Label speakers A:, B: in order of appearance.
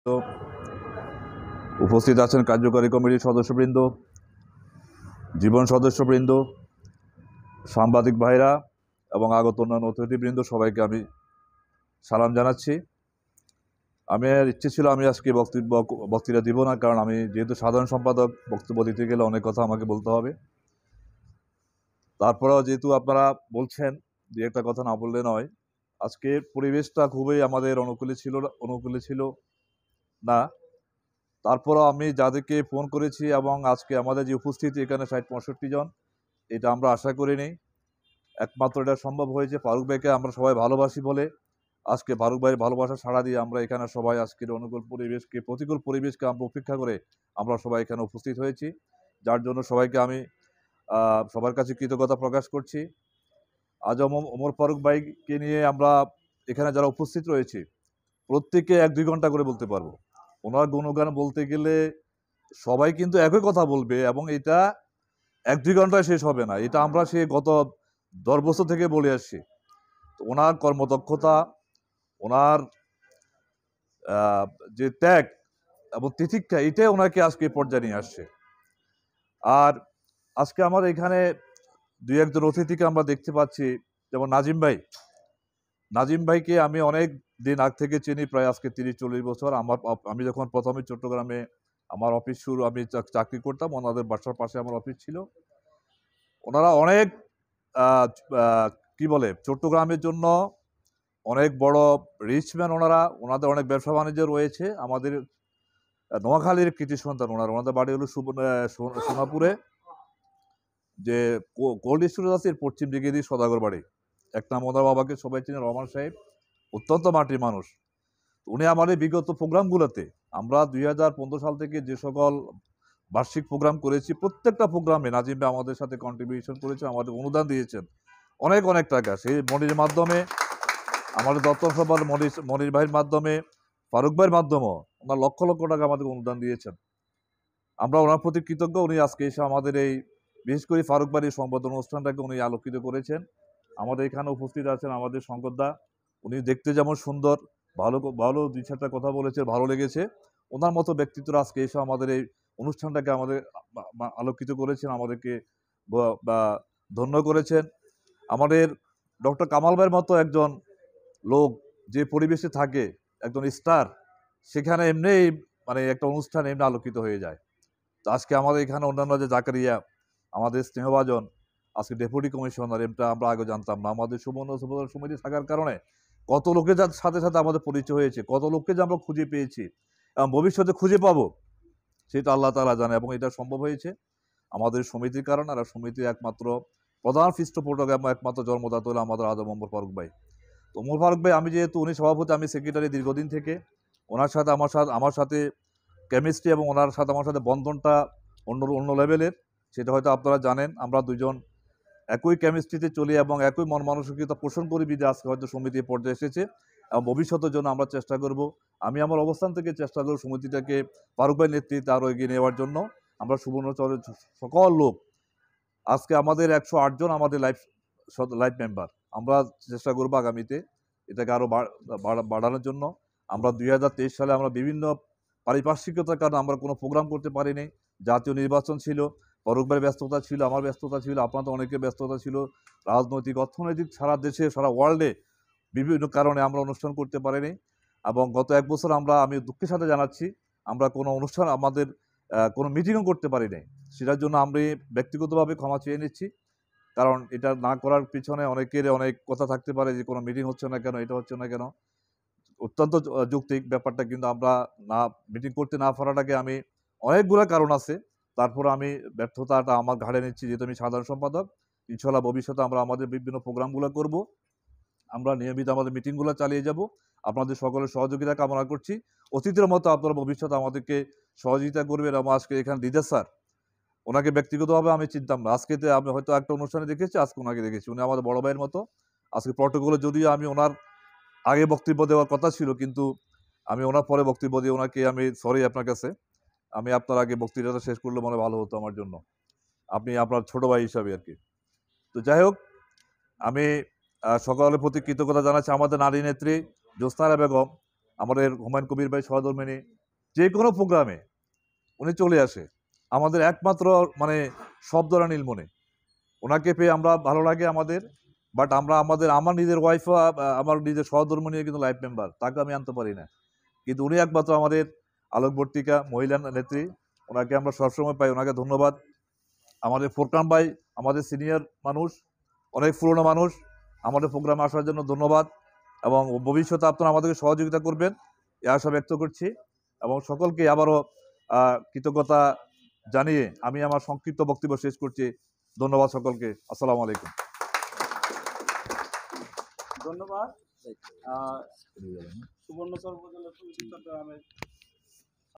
A: তো উপস্থিত আছেন কার্যকরী কমিটির সদস্যবৃন্দ, জীবন সদস্যবৃন্দ, সাংবাদিক ভাইরা এবং আগত অন্যান্য অতিথিবৃন্দ, সবাইকে আমি সালাম জানাচ্ছি। আমি ইচ্ছে ছিল আমি আজকে বক্তৃতা দিব না, কারণ আমি যেহেতু সাধারণ সম্পাদক, বক্তব্য দিতে গেলে অনেক কথা আমাকে বলতে হবে। তারপরেও যেহেতু আপনারা বলছেন যে একটা কথা না বললে নয়, আজকে পরিবেশটা খুবই আমাদের অনুকূলে ছিল না। তারপরও আমি যাদেরকে ফোন করেছি এবং আজকে আমাদের যে উপস্থিতি এখানে ৬০-৬৫ জন, এটা আমরা আশা করিনি। একমাত্র এটা সম্ভব হয়েছে ফারুক ভাইকে আমরা সবাই ভালোবাসি বলে। আজকে ফারুক ভাইয়ের ভালোবাসা সাড়া দিয়ে আমরা এখানে সবাই আজকের প্রতিকূল পরিবেশকে আমরা উপেক্ষা করে আমরা সবাই এখানে উপস্থিত হয়েছি, যার জন্য সবাইকে আমি সবার কাছে কৃতজ্ঞতা প্রকাশ করছি। আজ ওমর ফারুক ভাইকে নিয়ে আমরা এখানে যারা উপস্থিত রয়েছি প্রত্যেকে ১-২ ঘন্টা করে বলতে পারবো। ওনার গুণগান বলতে গেলে সবাই কিন্তু একই কথা বলবে এবং এটা ১-২ ঘন্টায় শেষ হবে না। এটা আমরা গত ১০ বছর থেকে বলে আসছি। ওনার কর্মদক্ষতা, ওনার যে ত্যাগ এবং তিতিক্ষা, এটাই ওনাকে আজকে পর্যায়ে নিয়ে আসছে। আর আজকে আমার এখানে ২-১ জন অতিথিকে আমরা দেখতে পাচ্ছি, যেমন নাজিম ভাইকে আমি অনেক দিন আগ থেকে চিনি, প্রায় আজকে ৩০-৪০ বছর। আমি যখন প্রথমে চট্টগ্রামে আমার অফিস আমি চাকরি করতাম, ওনাদের বাসার পাশে আমার অফিস ছিল। ওনারা অনেক কি বলে চট্টগ্রামের জন্য অনেক বড় রিচম্যান। ওনাদের অনেক ব্যবসা বাণিজ্য রয়েছে। আমাদের নোয়াখালীর কৃতি সন্তান ওনাদের বাড়ি হলো সোনাপুরে, যে কোল্ড স্টোরেজ আছে পশ্চিম দিকে দিয়ে সদাগর বাড়ি। এক নাম ওনার বাবাকে সবাই চিনে, রহমান সাহেব, অত্যন্ত মাটির মানুষ। উনি আমাদের বিগত প্রোগ্রামগুলোতে, আমরা ২০১৫ সাল থেকে যে সকল বার্ষিক প্রোগ্রাম করেছি, প্রত্যেকটা প্রোগ্রামে নাজিম ভাই আমাদের সাথে কন্ট্রিবিউশন করেছে, আমাদের অনুদান দিয়েছেন অনেক অনেক টাকা। সেই মনির মাধ্যমে, আমাদের দপ্তর সভার মনির ভাইয়ের মাধ্যমে, ফারুক ভাইয়ের মাধ্যমেও ওনার লক্ষ লক্ষ টাকা আমাদের অনুদান দিয়েছেন। আমরা ওনার প্রতি কৃতজ্ঞ। উনি আজকে এসে আমাদের এই বিশেষ করে ফারুক ভাইয়ের সংবর্ধনা অনুষ্ঠানটাকে উনি আলোকিত করেছেন। আমাদের এখানে উপস্থিত আছেন আমাদের শঙ্করদা, উনি দেখতে যেমন সুন্দর, ভালো ভালো ২-৪টা কথা বলেছে, ভালো লেগেছে। ওনার মতো ব্যক্তিত্বরা আজকে এসে আমাদের এই অনুষ্ঠানটাকে আমাদের আলোকিত করেছেন, আমাদেরকে ধন্য করেছেন। আমাদের ডক্টর কামাল ভাইয়ের মতো একজন লোক যে পরিবেশে থাকে, একজন স্টার, সেখানে এমনি মানে একটা অনুষ্ঠান এমনি আলোকিত হয়ে যায়। তো আজকে আমাদের এখানে অন্যান্য যে জাকারিয়া, আমাদের স্নেহভাজন, আজকে ডেপুটি কমিশনার, এটা আমরা আগে জানতাম না। আমাদের সুবর্ণ সমিতি থাকার কারণে কত লোকের সাথে সাথে আমাদের পরিচয় হয়েছে, কত লোককে যে আমরা খুঁজে পেয়েছি এবং ভবিষ্যতে খুঁজে পাবো, সেটা আল্লাহ তাআলা জানে। এবং এটা সম্ভব হয়েছে আমাদের সমিতির কারণে। আর সমিতির একমাত্র প্রধান পৃষ্ঠপোষক এবং একমাত্র জন্মদাতা হলো আমাদের আজম ওমর ফারুক ভাই। তো ওমর ফারুক ভাই, আমি যেহেতু উনি সভাপতি, আমি সেক্রেটারি দীর্ঘদিন থেকে, ওনার সাথে আমার সাথে কেমিস্ট্রি এবং ওনার সাথে আমার সাথে বন্ধনটা অন্য লেভেলের। সেটা হয়তো আপনারা জানেন। আমরা দুজন একই কেমিস্ট্রিতে চলি এবং একই মন মানসিকতা পোষণ করি, বিধে আজকে হয়তো সমিতি পর্যায়ে এসেছে এবং ভবিষ্যতের জন্য আমরা চেষ্টা করব। আমি আমার অবস্থান থেকে চেষ্টা করব সমিতিটাকে ফারুক ভাই নেতৃত্বে আরও এগিয়ে নেওয়ার জন্য। আমরা সুবর্ণচরের সকল লোক, আজকে আমাদের ১০৮ জন আমাদের লাইফ মেম্বার। আমরা চেষ্টা করবো আগামীতে এটাকে আরও বাড়ানোর জন্য। আমরা ২০২৩ সালে আমরা বিভিন্ন পারিপার্শ্বিকতার কারণে আমরা কোনো প্রোগ্রাম করতে পারিনি। জাতীয় নির্বাচন ছিল, ফারুক ভাইয়ের ব্যস্ততা ছিল, আমার ব্যস্ততা ছিল, আপনাদের অনেকের ব্যস্ততা ছিল, রাজনৈতিক অর্থনৈতিক সারা দেশে সারা ওয়ার্ল্ডে বিভিন্ন কারণে আমরা অনুষ্ঠান করতে পারিনি। এবং গত ১ বছর আমি দুঃখের সাথে জানাচ্ছি, আমরা কোনো অনুষ্ঠান, আমাদের কোনো মিটিংও করতে পারি নাই। সেটার জন্য আমি ব্যক্তিগতভাবে ক্ষমা চেয়ে নিচ্ছি, কারণ এটা না করার পিছনে অনেকের অনেক কথা থাকতে পারে, যে কোনো মিটিং হচ্ছে না কেন, এটা হচ্ছে না কেন। অত্যন্ত যৌক্তিক ব্যাপারটা, কিন্তু আমরা মিটিং করতে না পারাটাকে আমি, অনেকগুলো কারণ আছে, তারপর আমি ব্যর্থতাটা আমার ঘাড়ে নিচ্ছি, যেহেতু আমি সাধারণ সম্পাদক। ইনশাল্লাহ ভবিষ্যতে আমরা আমাদের বিভিন্ন প্রোগ্রামগুলো করব, আমরা নিয়মিত আমাদের মিটিংগুলো চালিয়ে যাব। আপনাদের সকলের সহযোগিতা কামনা করছি। অতীতের মতো আপনারা ভবিষ্যতে আমাদেরকে সহযোগিতা করবেন। এবং আজকে এখানে দিদার স্যার, ওনাকে ব্যক্তিগতভাবে আমি চিনতাম না, আজকেতে আমি হয়তো একটা অনুষ্ঠানে দেখেছি, আজকে ওনাকে দেখেছি। উনি আমাদের বড় ভাইয়ের মতো। আজকে প্রটোকলে যদিও আমি ওনার আগে বক্তব্য দেওয়ার কথা ছিল, কিন্তু আমি ওনার পরে বক্তব্য দিয়ে ওনাকে আমি সরি আপনার কাছে, আমি আপনার আগে বক্তৃতাটা শেষ করলে মনে ভালো হতো আমার জন্য, আপনি আপনার ছোট ভাই হিসাবে আর কি। তো যাই হোক, আমি সকলের প্রতি কৃতজ্ঞতা জানাচ্ছি। আমাদের নারী নেত্রী জ্যোৎস্না বেগম, আমাদের হুমায়ুন কবির ভাই সহধর্মিণী, যে কোনো প্রোগ্রামে উনি চলে আসে। আমাদের একমাত্র মানে শব্দরা নীলমণি, ওনাকে পেয়ে আমরা ভালো লাগে আমাদের। বাট আমার নিজের ওয়াইফও আমার নিজের সহধর্মিণী কিন্তু লাইফ মেম্বার, তাকে আমি আনতে পারি না। কিন্তু উনি একমাত্র আমাদের আলোকবর্তিকা মহিলা নেত্রী, ওনাকে আমরা সবসময় পাই, ওনাকে ধন্যবাদ। আমাদের ফোরকান ভাই আমাদের সিনিয়র মানুষ, অনেক পুরনো মানুষ, আমাদের প্রোগ্রামে আসার জন্য ধন্যবাদ। এবং ভবিষ্যতে আপনারা আমাদেরকে সহযোগিতা করবেন এই আশা ব্যক্ত করছি। এবং সকলকে আবারও কৃতজ্ঞতা জানিয়ে আমি আমার সংক্ষিপ্ত বক্তব্য শেষ করছি। ধন্যবাদ সকলকে। আসসালামু আলাইকুম।
B: ধন্যবাদ। সুবর্ণচর উপজেলা সমিতি চট্টগ্রামের